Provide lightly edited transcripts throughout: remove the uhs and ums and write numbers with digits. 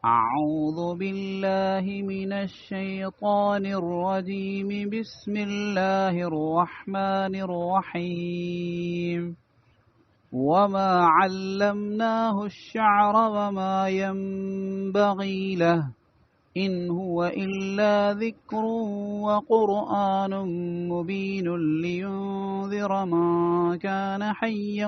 أعوذ بالله من الشيطان الرجيم بسم الله الرحمن الرحيم وما علمناه الشعر وما ينبغي له إن هو إلا ذكر وقرآن مبين لينذر من كان حيا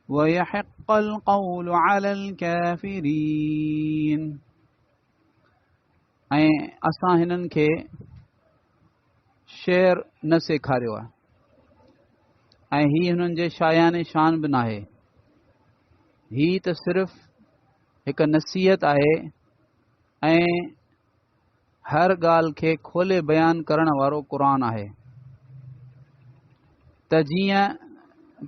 ويحق القول على الكافرين असां हिननि खे शेर न सेखारियो आहे ऐं ही हुननि जे शायाने शान बि नाहे। ही त सिर्फ़ हिकु नसीहत आहे ऐं हर ॻाल्हि खे खोले बयान करण वारो क़ुरान आहे त जीअं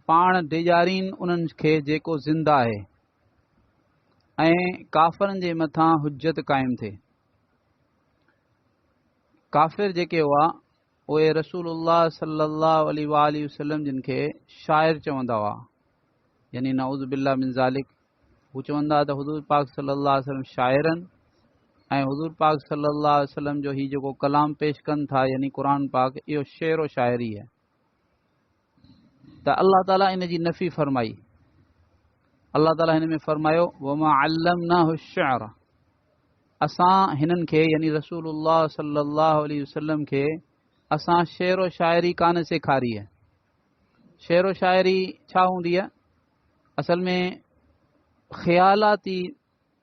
पाण डिजारीन उन्हनि खे जेको ज़िंदा आहे ऐं काफ़रनि जे मथां हुज्जत क़ाइमु थिए। काफ़िर जेके हुआ उहे रसूलुल्लाह सल्लल्लाहु अलैहि वसल्लम जिन खे शाइर चवंदा हुआ, यानी नऊज़ बिल्लाह मिन ज़ालिक। हू चवंदा त हुज़ूर पाक सल्लल्लाहु अलैहि वसल्लम शाइरनि ऐं हुज़ूर पाक सल्लल्लाहु अलैहि वसल्लम जो ही जेको कलाम पेश कनि था यानी क़ुरान पाक, इहो शेर व शाइरी आहे। त अल्लाह ताला इन जी नफ़ी फरमाई। अल्लाह ताला हिन में फरमायो वमा अल्लमनाहु शिअर, असां हिननि खे यानी रसूलुल्लाह सल्लल्लाहु अलैहि वसल्लम खे असां शेर व शाइरी कान सेखारी आहे। शेर व शाइरी छा हूंदी आहे? असल में ख़्यालाती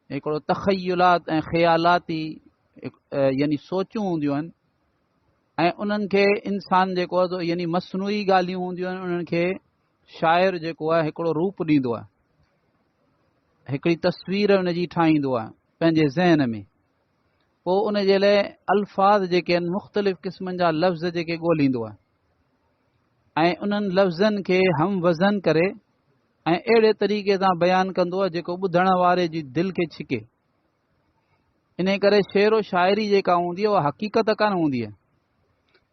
हिकिड़ो तख़यलात ऐं ख़्यालाती यानी सोचूं हूंदियूं आहिनि ऐं उन्हनि खे इंसान जेको आहे यानी मसनूई ॻाल्हियूं हूंदियूं आहिनि, उन्हनि खे शाइर जेको आहे हिकिड़ो रूप ॾींदो आहे, हिकिड़ी तस्वीर उनजी ठाहींदो आहे पंहिंजे ज़हन में। पोइ उन जे लाइ अल्फाज़ जेके आहिनि मुख़्तलिफ़ क़िस्मनि जा लफ़्ज़ जेके ॻोल्हींदो आहे ऐं उन्हनि लफ़्ज़नि खे हम वज़न करे ऐं अहिड़े तरीक़े सां बयानु कंदो आहे जेको ॿुधण वारे जी दिलि खे छिके। इन करे शेर व शाइरी जेका हूंदी आहे उहा हक़ीक़त कान हूंदी आहे,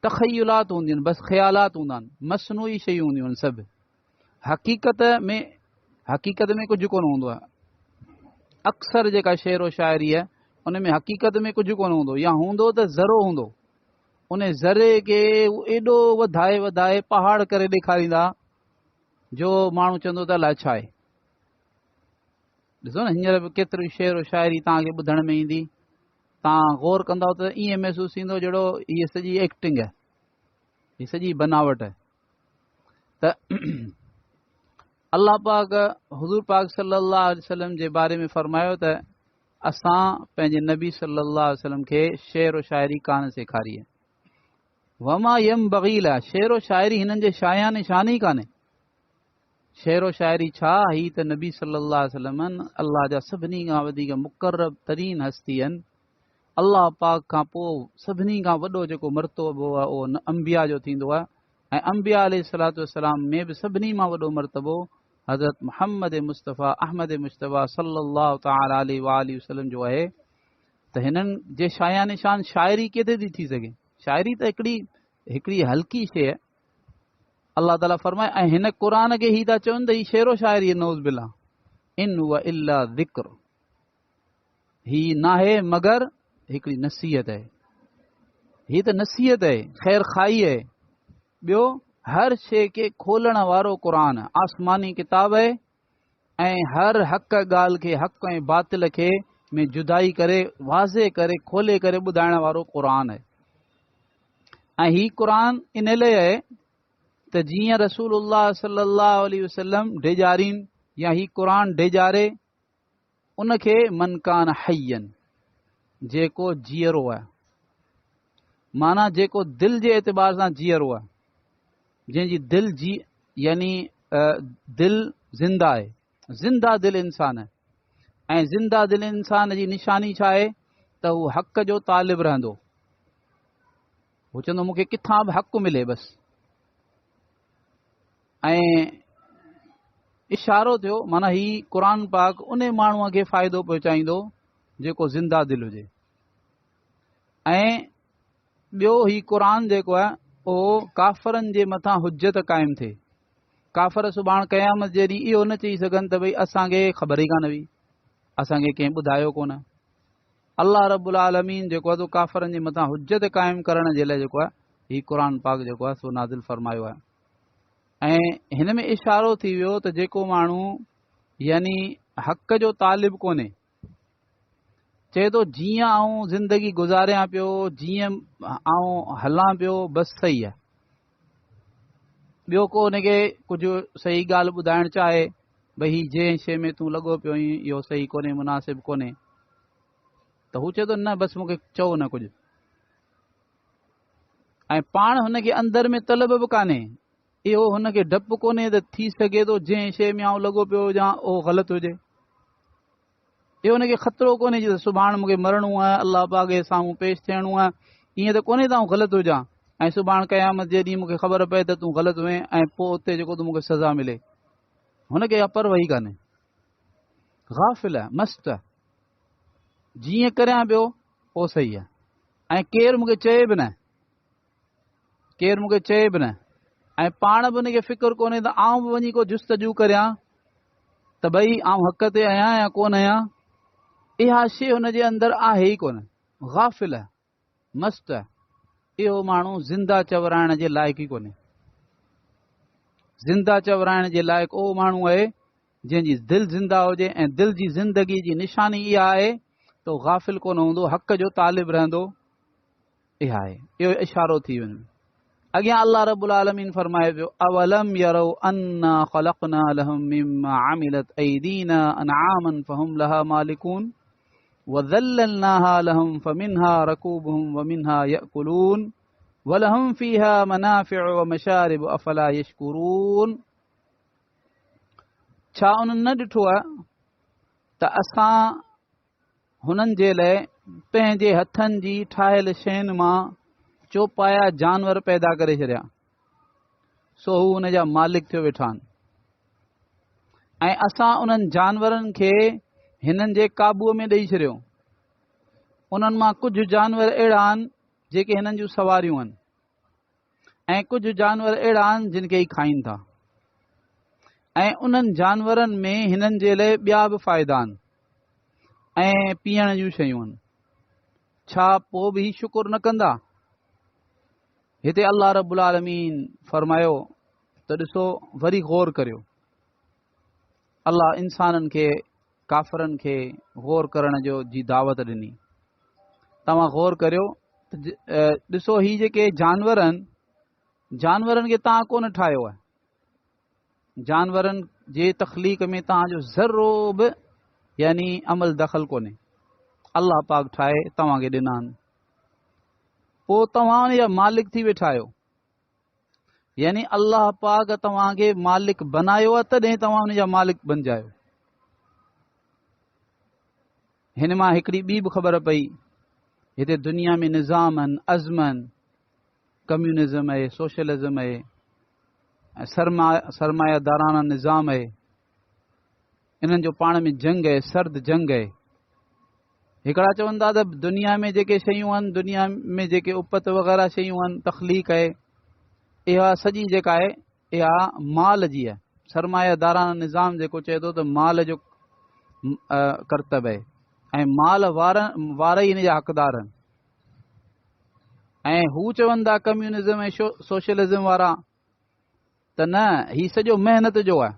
तख़यलात हूंदियूं आहिनि, बसि ख़्यालात हूंदा आहिनि, मसनूई शयूं हूंदियूं आहिनि सभु। हक़ीक़त में कुझु कोन हूंदो आहे। अक्सर जेका शेर व शाइरी आहे उन में हक़ीक़त में कुझु कोन हूंदो, या हूंदो त ज़रो हूंदो। उन ज़रे खे एॾो वधाए वधाए पहाड़ करे ॾेखारींदा जो माण्हू चवंदो त अलाए छा आहे। ॾिसो न, हींअर बि केतिरी शेर व शाइरी तव्हांखे ॿुधण में ईंदी, तव्हां गौर कंदव त ईअं महसूसु थींदो जहिड़ो हीअ सॼी एक्टिंग आहे, हीअ सॼी बनावट आहे। त अल्लाह पाक हुज़ूर पाक सल्लल्लाहु अलैहि वसल्लम जे बारे में फरमायो त असां पंहिंजे नबी सल्लल्लाहु अलैहि वसल्लम खे शेर व शाइरी कान सेखारी आहे। वमा यम बग़ील आहे, शेर व शाइरी हिननि जे शायान शान ई कान्हे। शेर व शाइरी छा? ही त नबी सल्लल्लाहु अलैहि वसल्लम अल्लाह जा सभिनी खां वधीक मुक़र्रब तरीन हस्ती आहिनि। अल्लाह पाक खां पोइ सभिनी खां वॾो जेको मर्तबो आहे उहो अंबिया जो थींदो आहे ऐं अंबिया अलैहिस्सलातु वस्सलाम में बि सभिनी खां वॾो मर्तबो हज़रत मुहम्मद मुस्तफ़ा अहमद मुश्तबा सल्लल्लाहु तआला अलैहि वसल्लम जो आहे। त हिननि जे शायान शान शाइरी केतिरे थी सघे? शाइरी त हिकिड़ी हल्की शइ आहे। अल्लाह ताला फरमाए ऐं हिन क़ुरान खे ही था चवनि त ही शेर व शाइरी नऊज़ बिल्लाह, इन हुव इल्ला ज़िक्र, ही नाहे मगर हिकिड़ी नसीहत आहे। ही त नसीहत आहे, ख़ैर खाई आहे। ॿियो हर शइ खे खोलण वारो क़ुरान आसमानी किताब आहे ऐं हर हक़ ॻाल्हि खे हक़ ऐं बातिल खे में जुदाई करे वाज़े करे खोले करे ॿुधाइण वारो क़ुरान आहे। ऐं ही क़ुरान इन लाइ आहे त जीअं रसूलुल्लाह सल्लल्लाहु अलैहि वसल्लम डेजारीन या ही क़ुरान डेजारे उनखे मनकान हयन, जेको जीअरो आहे, माना जेको दिलि जे एतबार सां जीअरो आहे, जंहिंजी दिलि यानी दिलि ज़िंदा आहे, ज़िंदा दिलि इंसान आहे। ऐं ज़िंदा दिलि इंसान जी निशानी छा आहे? त हू हक़ जो तालिब रहंदो। हू चवंदो मूंखे किथां बि हक़ मिले बसि। ऐं इशारो थियो, माना ही क़ुरान पाक उन माण्हूअ खे फ़ाइदो पहुचाईंदो जेको ज़िंदा दिलि हुजे। ऐं ॿियो ही क़ुरान जेको आहे उहो काफ़रनि जे मथां हुज्जत क़ाइमु थिए। काफ़र सुभाणे क़यामत जे ॾींहुं इहो न चई सघनि त भई असांखे ख़बर ई कान हुई, असांखे कंहिं ॿुधायो कोन। अल्लाह रब्बुल आलमीन जेको आहे काफ़रनि जे मथां हुज्जत क़ाइमु करण जे लाइ जेको आहे हीउ क़ुर पाक जेको आहे सो नाज़िल फरमायो आहे। ऐं हिन में इशारो थी वियो त जेको माण्हू यानी हक़ जो तालिब कोन्हे, चए थो जीअं आऊं ज़िंदगी गुज़ारियां पियो, जीअं आऊं हलां पियो, बसि सही आहे, ॿियो को हुनखे कुझु सही ॻाल्हि ॿुधाइणु चाहे भई हीउ जंहिं शइ में तूं लॻो पियो आहीं इहो सही कोन्हे, मुनासिबु कोन्हे, त हू चए थो न बसि मूंखे चओ न कुझु। ऐं पाण हुनखे अंदर में तलब बि कान्हे, इहो हुनखे डपु कोन्हे त थी सघे थो जंहिं शइ में आऊं लॻो पियो हुजां उहो ग़लति हुजे। इहो हुनखे ख़तरो कोन्हे जीअं सुभाणे मूंखे मरणो आहे, अलाह पाक जे साम्हूं पेश थियणो आहे, ईअं त कोन्हे त आऊं ग़लति हुजां ऐं सुभाणे क़यामत जे ॾींहुं मूंखे ख़बर पए त तूं ग़लति हुए ऐं पोइ उते जेको तूं मूंखे सज़ा मिले, हुनखे इहा परवाही कान्हे, गाफ़िल आहे, मस्त आहे, जीअं करियां पियो पोइ सही आहे। ऐं केरु मूंखे चए बि न, केरु मूंखे चए बि न, ऐं पाण बि हुनखे फ़िक्रु कोन्हे त आऊं बि वञी को जुस्तजू करियां त भई आऊं हक़ ते आहियां या कोन आहियां, इहा शइ हुनजे अंदरि आहे ई कोन, गाफ़िल आहे, मस्त आहे। इहो माण्हू ज़िंदा चवराइण जे लाइक़ु ई कोन्हे। ज़िंदा चवराइण जे लाइक़ु उहो माण्हू आहे जंहिंजी दिलि ज़िंदा हुजे ऐं दिलि जी ज़िंदगी जी निशानी इहा आहे त उहो गाफ़िल कोन हूंदो, हक़ जो तालिब रहंदो, इहा आहे। इहो इशारो थी वञे। अॻियां अल्लाह रब्बुल आलमीन फरमाए पियो अवलम यरौ अन्ना ख़लक़ना लहुम मिम्मा अमिलत ऐदीना अनआमन फहुम लहा मालिकून वज़ल्ललनाहा लहुम फमिनहा रकूबुहुम वमिनहा यअकुलून वलहुम फीहा मनाफ़िउ वमशारिब अफ़ला यशकुरून। छा उन्हनि न ॾिठो आहे त असां हुननि जे लाइ पंहिंजे हथनि जी ठाहियल शयुनि मां चोपाया जानवर पैदा करे छॾिया, सो हू हुन जा मालिक थियो वेठा आहिनि, ऐं असां उन्हनि जानवरनि खे हिननि जे काबूअ में ॾेई छॾियो। उन्हनि मां कुझु जानवर अहिड़ा आहिनि जेके हिननि जूं सवारियूं आहिनि ऐं कुझु जानवर अहिड़ा आहिनि जिन खे ई खाइनि था, ऐं उन्हनि जानवरनि में हिननि जे लाइ ॿिया बि फ़ाइदा आहिनि ऐं पीअण जूं शयूं आहिनि। छा पोइ बि शुकुर न कंदा? हिते अल्लाह रब्बुल आलमीन फरमायो त ॾिसो वरी गौर करियो। अल्लाह इंसाननि खे काफ़रनि खे गौर करण जो जी दावत ॾिनी। तव्हां गौर करियो त ॾिसो ही जेके जानवर आहिनि, जानवरनि खे तव्हां कोन ठाहियो आहे, जानवरनि जे तख़लीक़ में तव्हांजो ज़रो बि यानी अमल दख़ल कोन्हे, अल्लाह पाक ठाहे तव्हांखे ॾिना आहिनि, पोइ तव्हां हुन जा मालिक थी वेठा आहियो, यानी अल्लाह पाक तव्हांखे मालिक बनायो आहे तॾहिं तव्हां हुन जा मालिक बणिजायो। हिन मां हिकिड़ी ॿी बि ख़बर पई, हिते दुनिया में निज़ाम आहिनि, अज़्म आहिनि, कम्यूनिज़म आहे, सोशलिज़म आहे, सरमायादाराना निज़ाम आहे, इन्हनि जो पाण में जंग आहे, सर्द जंग आहे। हिकिड़ा चवनि था त दुनिया में जेके शयूं आहिनि, दुनिया में जेके उपत वग़ैरह शयूं आहिनि, तख़लीक़ आहे, इहा सॼी जेका आहे इहा माल जी आहे। सरमायादाराना निज़ाम जेको चए थो त माल जो करतब आहे ऐं माल वारा ई हिन जा हक़दार आहिनि। ऐं हू चवनि था कम्यूनिज़म ऐं सोशलिज़म वारा त न, ही सॼो महिनत जो आहे,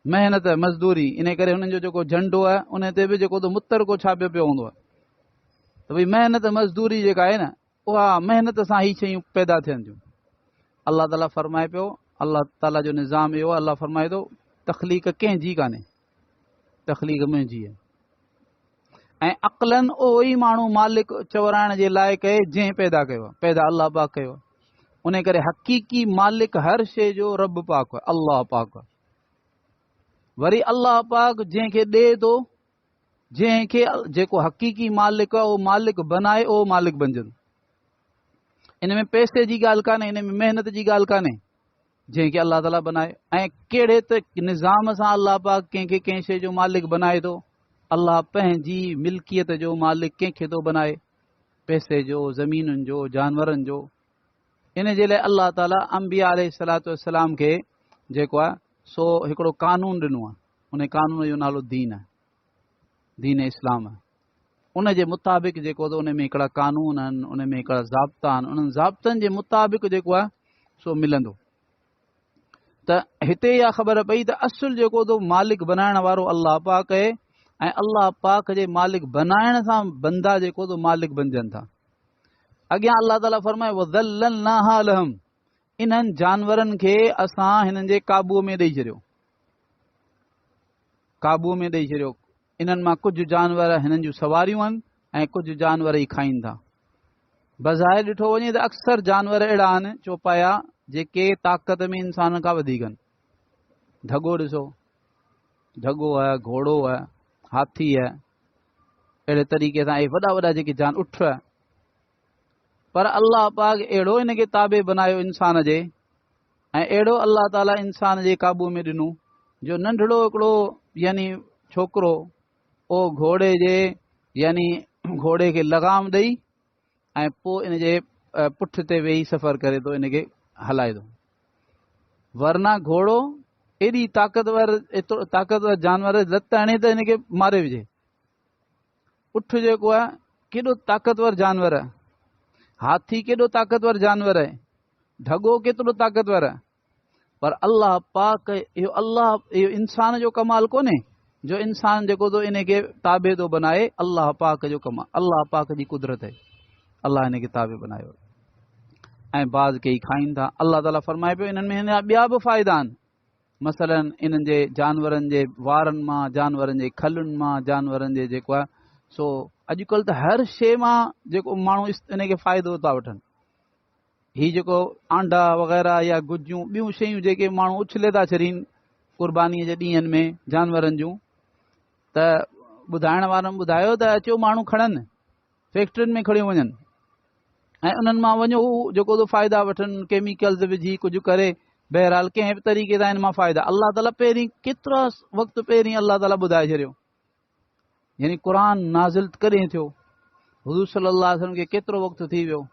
महिनत मज़दूरी, इन करे हुननि जो जेको झंडो आहे उन ते बि जेको मुतर को छापियो पियो हूंदो आहे त भई महिनत मज़दूरी जेका आहे न, उहा महिनत सां ई शयूं पैदा थियनि थियूं। अल्लाह ताला फरमाए पियो, अल्लाह ताला जो निज़ाम इहो, अल्लाह फरमाए थो तख़लीक़ कंहिंजी कान्हे, तख़लीक़ मुंहिंजी आहे। ऐं अक़लन उहो ई माण्हू मालिक चवराइण जे लाइक़ु आहे जंहिं पैदा कयो आहे, पैदा अल्लाह पाक कयो आहे। उन करे हक़ीक़ी मालिक हर शइ जो रब पाक आहे, अल्लाह पाक आहे। वरी अल्लाह पाक जंहिंखे ॾिए थो, जंहिंखे जेको हक़ीक़ी मालिक आहे उहो मालिक बनाए, उहो मालिक बणिजंदो। इन में पैसे जी ॻाल्हि कान्हे, इन में महिनत जी ॻाल्हि कान्हे, जंहिंखे अल्लाह ताला बनाए। ऐं कहिड़े त निज़ाम सां अल्लाह पाक कंहिंखे कंहिं शइ जो मालिक बनाए थो, अल्लाह पंहिंजी मिल्कियत जो मालिक कंहिंखे थो बनाए, पैसे जो, ज़मीनुनि जो, जानवरनि जो। इन जे लाइ अल्लाह ताला अंबिया अलैहिस्सलातु वस्सलाम खे जेको आहे सो हिकिड़ो कानून ॾिनो आहे, उन कानून जो नालो दीन आहे। दीन इस्लाम, उन जे मुताबिक़ जेको उन में हिकिड़ा कानून आहिनि, उन में हिकिड़ा ज़ाब्ता आहिनि, उन्हनि ज़ाब्तनि जे मुताबिक़ जेको आहे सो मिलंदो। त हिते इहा ख़बर पई त असुल जेको मालिक बनाइण वारो अलाह पाक आहे, ऐं अलाह पाक जे मालिक बनाइण सां बंदा जेको मालिक बणजनि था। अॻियां अलाह ताला फरमाए वज़ल्ललनाहा लहम, इन्हनि जानवरनि खे असां हिननि जे काबूअ में ॾेई छॾियो, काबूअ में ॾेई छॾियो। इन्हनि मां कुझु जानवर हिननि जूं सवारियूं आहिनि ऐं कुझु जानवर ई खाइनि था। बज़ाहिर ॾिठो वञे त अक्सर जानवर अहिड़ा आहिनि चौपाया जेके ताक़त में इंसान खां वधीक आहिनि। ढगो ॾिसो, ढगो आहे, घोड़ो आहे, हाथी आहे, अहिड़े तरीक़े सां वॾा वॾा जेके ऊठ आहे। पर अलाह पाक अहिड़ो हिनखे ताबे बनायो इंसान जे, ऐं अहिड़ो अलाह ताला इंसान जे काबू में ॾिनो जो नंढड़ो हिकिड़ो यानी छोकिरो ओ घोड़े जे यानी घोड़े खे लगाम ॾेई ऐं पोइ इन जे पुठ ते वेही सफ़र करे थो, इनखे हलाए थो। वरना घोड़ो एॾी ताक़तवर जानवर लत हणे त हिनखे मारे विझे। उठ जेको आहे केॾो ताक़तवर जानवर आहे, हाथी केॾो ताक़तवर जानवर आहे, ढगो केतिरो ताक़तवर आहे। पर अलाह पाक इहो इंसान जो कमाल कोन्हे जो इंसान जेको थो इनखे ताबे थो बनाए, अलाह पाक जो कमाल, अलाह पाक जी कुदरत आहे। अलाह हिनखे ताबे बनायो ऐं बाज़ कई खाइनि था। अलाह ताला फरमाए पियो इन्हनि में हिन जा ॿिया बि फ़ाइदा आहिनि। मसलन इन्हनि जे जानवरनि जे वारनि मां, जानवरनि जे खलुनि मां, जानवरनि जे जेको आहे सो अॼुकल्ह त हर शइ मां जेको माण्हू इनखे फ़ाइदो था वठनि। हीउ जेको आंडा वग़ैरह या गुजियूं ॿियूं शयूं जेके माण्हू उछले था छॾीनि क़ुर्बानीअ जे ॾींहंनि में जानवरनि जूं, त ॿुधाइण वारनि ॿुधायो त अचो माण्हू खणनि, फैक्ट्रियुनि में खणी वञनि ऐं उन्हनि मां वञो जेको फ़ाइदा वठनि, केमिकल्स विझी कुझु करे, बहरहाल कंहिं बि तरीक़े सां हिन मां फ़ाइदा। अलाह ताला पहिरीं केतिरा वक़्तु पहिरीं अलाह ताला ॿुधाए छॾियो, यानी क़ुर नाज़िल कॾहिं थियो, हुज़ूर सल्लल्लाहु अलैहि वसल्लम खे केतिरो वक़्तु थी वियो।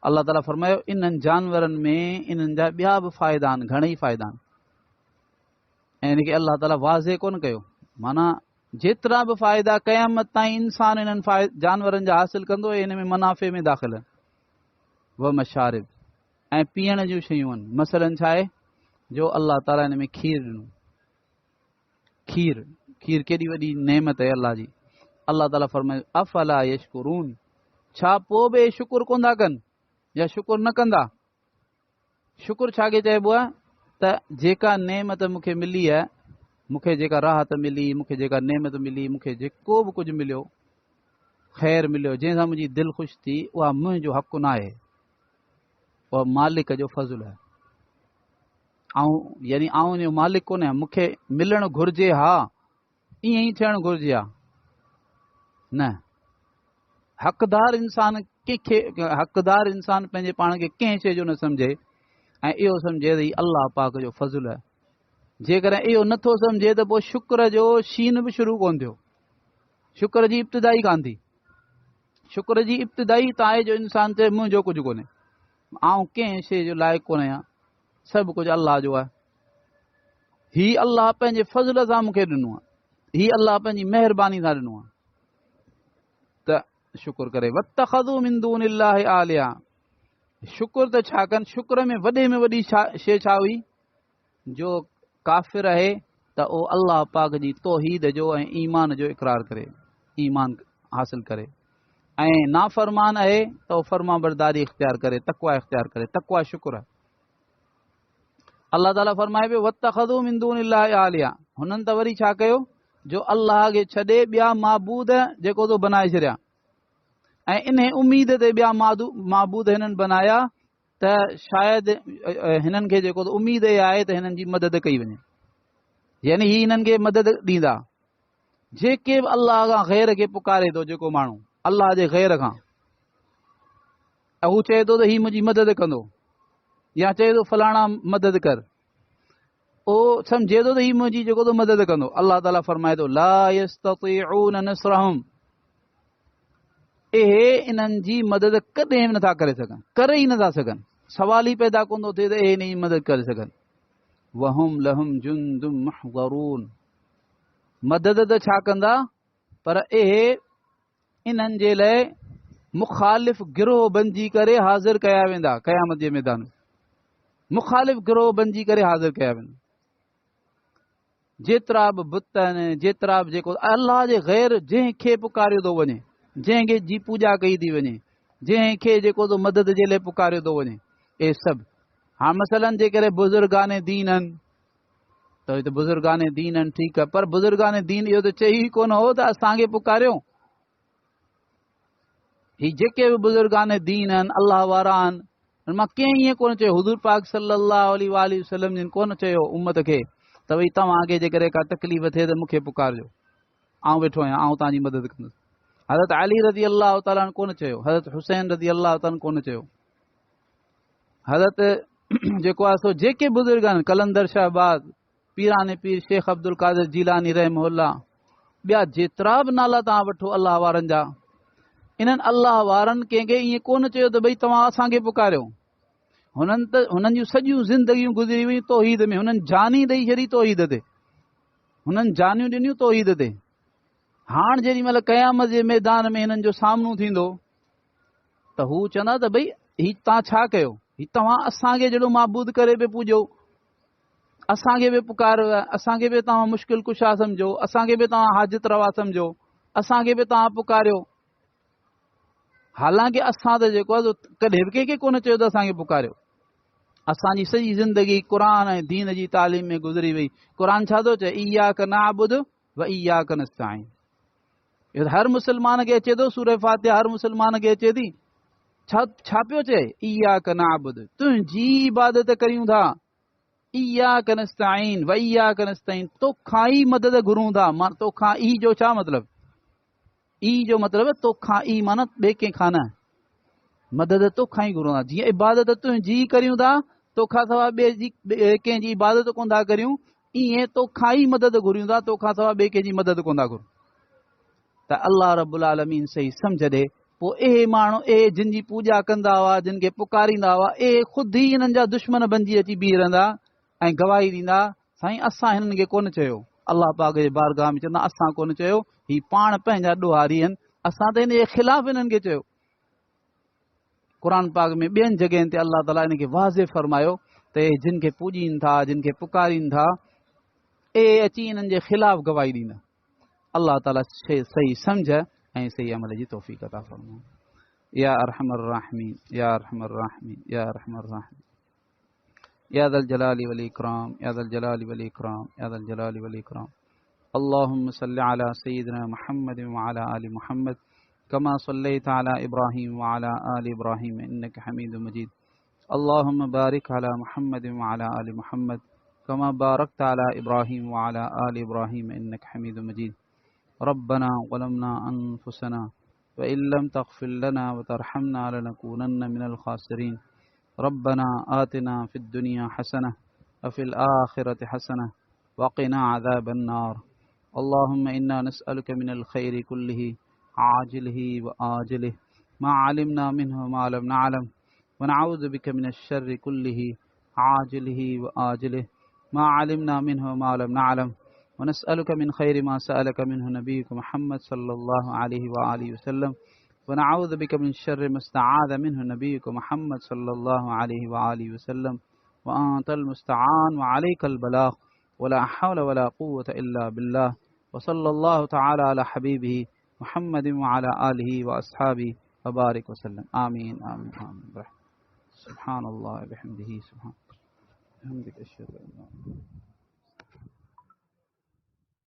अलाह ताला फरमायो इन्हनि जानवरनि में इन्हनि जा ॿिया बि फ़ाइदा आहिनि, घणेई फ़ाइदा आहिनि। ऐं इनखे अलाह ताला वाज़े कोन कयो, माना जेतिरा बि फ़ाइदा क़यामत ताईं इंसान इन्हनि जानवरनि जा हासिल कंदो, हिन में मुनाफ़े में दाख़िल आहिनि। व मशारिब, ऐं पीअण जूं शयूं आहिनि। मसलन छा आहे जो अलाह ताला हिन में खीर ॾिनो, खीर केॾी वॾी नेमत आहे अलाह जी। अलाह ताला फरमायो अफला यशकुरून, छा पोइ बि शुकुर कोन था कनि या शुकुर न कंदा। शुकुर छाखे चइबो आहे त जेका नेमत मूंखे मिली आहे, मूंखे जेका राहत मिली, मूंखे जेका नेमत मिली, मूंखे जेको बि कुझु मिलियो, ख़ैर मिलियो, जंहिंसां मुंहिंजी दिलि ख़ुशि थी, उहा मुंहिंजो हक़ु न आहे, उहा मालिक जो फज़ुल आहे। यानी जो मालिक कोन आहियां, मूंखे मिलणु घुरिजे, हा ईअं ई थियणु घुरिजे, हा न। हक़दार इंसान पंहिंजे पाण खे कंहिं शइ जो न सम्झे ऐं इहो सम्झे त हीउ अलाह पाक जो फज़ुल आहे। जेकॾहिं इहो नथो सम्झे त पोइ शुक्र जो शीन बि शुरू कोन थियो, शुक्र जी इब्तिदाई कान थी। शुक्र जी इब्तिदाई त आहे जो इंसान चए मुंहिंजो कुझु कोन्हे, कंहिं शइ जो लाइक़ु कोन आहियां, सभु कुझु अलाह जो आहे। हीउ अलाह पंहिंजे फज़ुल सां मूंखे ॾिनो आहे, हीउ अलाह पंहिंजी महिरबानी सां ॾिनो आहे, त शुकुर करे। वत्तख़ज़ू मिन दूनिल्लाहि आलिहा, शुकुर त छा कनि, शुक्र में वॾी शइ छा हुई जो काफ़िर आहे त उहो अलाह पाक जी तौहीद जो ऐं ईमान जो इक़रार करे, ईमान हासिल करे, ऐं नाफ़रमान आहे त उहो फर्मा बरदारी इख़्तियार करे, तक़वा इख़्तियार करे। तक़वा शुकुर आहे। अलाह ताला फरमाए पियो वत्तख़ज़ू मिन दूनिल्लाहि आलिहा, हुननि त वरी छा कयो जो अलाह खे छॾे ॿिया माबूद जेको तो बनाए छॾिया, ऐं इन उमीद ते ॿिया माबूद हिननि बनाया त शायदि हिननि खे जेको उमीद आहे त हिननि जी मदद कई वञे, यानी ही हिननि खे मदद ॾींदा। जेके बि अलाह खां ग़ैर खे पुकारे थो, जेको माण्हू अलाह जे ग़ैर खां, ऐं हू चए थो त हीउ मुंहिंजी मदद कंदो या चए थो फलाणा मदद कर, उहो सम्झे थो त हीउ मुंहिंजी जेको थो मदद कंदो। अलाह ताला फरमाए थो ला यस्ततीऊन नस्रहुम, इहे इन्हनि जी मदद कॾहिं बि नथा करे सघनि, करे ई नथा सघनि, सवाल ई पैदा कोन थो थिए त इहे हिन जी मदद करे सघनि। वहुम लहुम जुंदुम मुहज़रून, मदद त छा कंदा पर इहे इन्हनि जे लाइ मुखालिफ़ गिरोह बणिजी करे हाज़िर कया वेंदा क़यामत जे मैदान में। मुखालिफ़ गिरोह बणिजी करे हाज़िर कया वेंदा। जेतिरा बि बुत आहिनि, जेतिरा बि जेको अलाह जे ग़ैर जंहिंखे पुकारियो थो वञे, जंहिंखे जी पूॼा कई थी वञे, जंहिंखे जेको थो मदद जे लाइ पुकारियो थो वञे, इहे सभु। हा मसलन जेकॾहिं बुज़ुर्गाने दीन आहिनि त हिते बुज़ुर्गाने दीन आहिनि, ठीकु आहे, पर बुज़ुर्गाने दीन इहो त चई ई कोन हो त असांखे पुकारियो। ही जेके बि बुज़ुर्गाने दीन आहिनि, अलाह वारा आहिनि, मां कंहिं ईअं कोन चयो, हुज़ूर पाक सल्लल्लाहु अलैहि वसल्लम जिन कोन चयो उम्मत खे त भई तव्हांखे जेकॾहिं का तकलीफ़ थिए त मूंखे पुकारजो, आउं वेठो आहियां, आउं तव्हांजी मदद कंदुसि। हज़रत अली रज़ी अलाह ताला कोन चयो, हज़रत हुसैन रज़ी अलाह ताला कोन चयो, हज़रत जेको आहे सो जेके बुज़ुर्ग आहिनि, कलंदर शहबाज़, पीराने पीर शेख अब्दुल कादिर जीलानी रहमहुल्लाह, ॿिया जेतिरा बि नाला तव्हां वठो अलाह वारनि जा, इन्हनि अलाह वारनि कंहिंखे ईअं कोन चयो त भई तव्हां असांखे पुकारियो। हुननि जूं सॼियूं ज़िंदगियूं गुज़री हुयूं तौहीद में, हुननि जानी ॾेई छॾी तौहीद ते, हुननि जानियूं ॾिनियूं तौहीद ते। हाणे जेॾी महिल क़यामत जे मैदान में हिननि जो सामनो थींदो त हू चवंदा त भई ही तव्हां छा कयो, ही तव्हां असांखे जहिड़ो माबूद करे पियो पूॼो, असांखे बि पुकारियो आहे, असांखे बि तव्हां मुश्किल कुशा सम्झो, असांखे बि तव्हां हाजत रवा सम्झो, असांखे बि तव्हां पुकारियो। हालांकि असां त जेको आहे कॾहिं बि कंहिंखे कोन चयो त असांखे पुकारियो। असांजी सॼी ज़िंदगी क़ुर ऐं दीन जी तालीम में गुज़री वई। क़ुर छा थो चए, इय्याक नअबुदु व इय्याक नस्तईन। इहो हर मुस्लमान खे अचे थो, सूरह फातिहा हर मुस्लमान खे अचे थी। छा पियो चए, इय्याक नअबुदु, तुंहिंजी इबादत करियूं था, इय्याक नस्तईन व इय्याक नस्तईन, तोखां ई मदद घुरूं था। मां तोखां ई जो छा मतिलबु, ई जो मतिलबु तोखां ई माना ॿिए कंहिंखां न, मदद तोखां ई घुरूं था। जीअं इबादत तुंहिंजी करियूं था, तोखां सवाइ ॿिए कंहिंजी इबादत कोन था करियूं, ईअं तोखां ई मदद घुरियूं था, तोखां सवाइ ॿिए कंहिंजी मदद कोन था घुरूं। त अलाह रब्बुल आलमीन सही सम्झ ॾे। पोइ इहे माण्हू, इहे जिन जी पूॼा कंदा हुआ, जिन खे पुकारींदा हुआ, इहे ख़ुदि ई हिननि जा दुश्मन बणिजी अची बीह रहंदा ऐं गवाही ॾींदा, साईं असां हिननि खे कोन चयो। अलाह पाक जे बारगाह में चवंदा असां कोन चयो, ही पाण पंहिंजा ॾोहारी आहिनि, असां त हिन जे ख़िलाफ़ हिननि खे चयो। क़ुर पाक में ॿियनि जॻहियुनि ते अलाह ताला हिन खे वाज़े फरमायो त जिन खे पूॼीनि था, जिन खे पुकारीनि था, ए अची हिननि जे ख़िलाफ़ गवाही ॾींदा। अलाह ताला सही सम्झ ऐं सही अमल जी तौफ़ीक़ अता फरमाए। या अरहमर राहिमीन, या अरहमर राहिमीन, या अरहमर राहिमीन, या ज़ल जलाली वल इकराम, या ज़ल जलाली वल इकराम, या ज़ल जलाली वल इकराम। अल्लाहुम्मा सल्लि अला सय्यिदिना मुहम्मद व अला आलि मुहम्मद कमा सल्लैता अला इब्राहीम व अला आलि इब्राहीम इन्नका हमीदुम मजीद। अल्लाहुम्मा बारिक अला मुहम्मद व अला आलि मुहम्मद कमा बारकता अला इब्राहीम व अला आलि इब्राहीम इन्नका हमीदुम मजीद। रब्बना ज़लमना अनफुसना व इन लम तग़फिर लना व तरहमना लनकूनन्न मिनल ख़ासिरीन। रब्बना आतिना फ़िद दुनिया हसनह व फ़िल आखिरति हसनह व क़िना अज़ाबन नार। अल्लाहुम्मा इन्ना नस्अलुका मिनल खैरि कुल्लिहि आजिलिहि व आजिलिहि मा अलिमना मिन्हु व मा लम नअलम व नऊज़ु बिका मिनश शर्रि कुल्लिहि आजिलिहि व आजिलिहि मा अलिमना मिन्हु व मा लम नअलम व नस्अलुका मिन खैरि मा सअलका मिन्हु नबियुका मुहम्मद सल्लल्लाहु अलैहि व आलिहि वसल्लम व नऊज़ु बिका मिन शर्रि मा इस्तआज़ मिन्हु नबियुका मुहम्मद सल्लल्लाहु अलैहि व आलिहि वसल्लम व अंतल मुस्तआन व अलैकल बलाग व ला हौला व ला कुव्वता इल्ला बिल्लाह व सल्लल्लाहु तआला अला हबीबिही मुहम्मद व अला आलिहि व अस्हाबिही व बारिक वसल्लम। आमीन आमीन आमीन। सुब्हानल्लाह व बिहम्दिही सुब्हानल्लाह।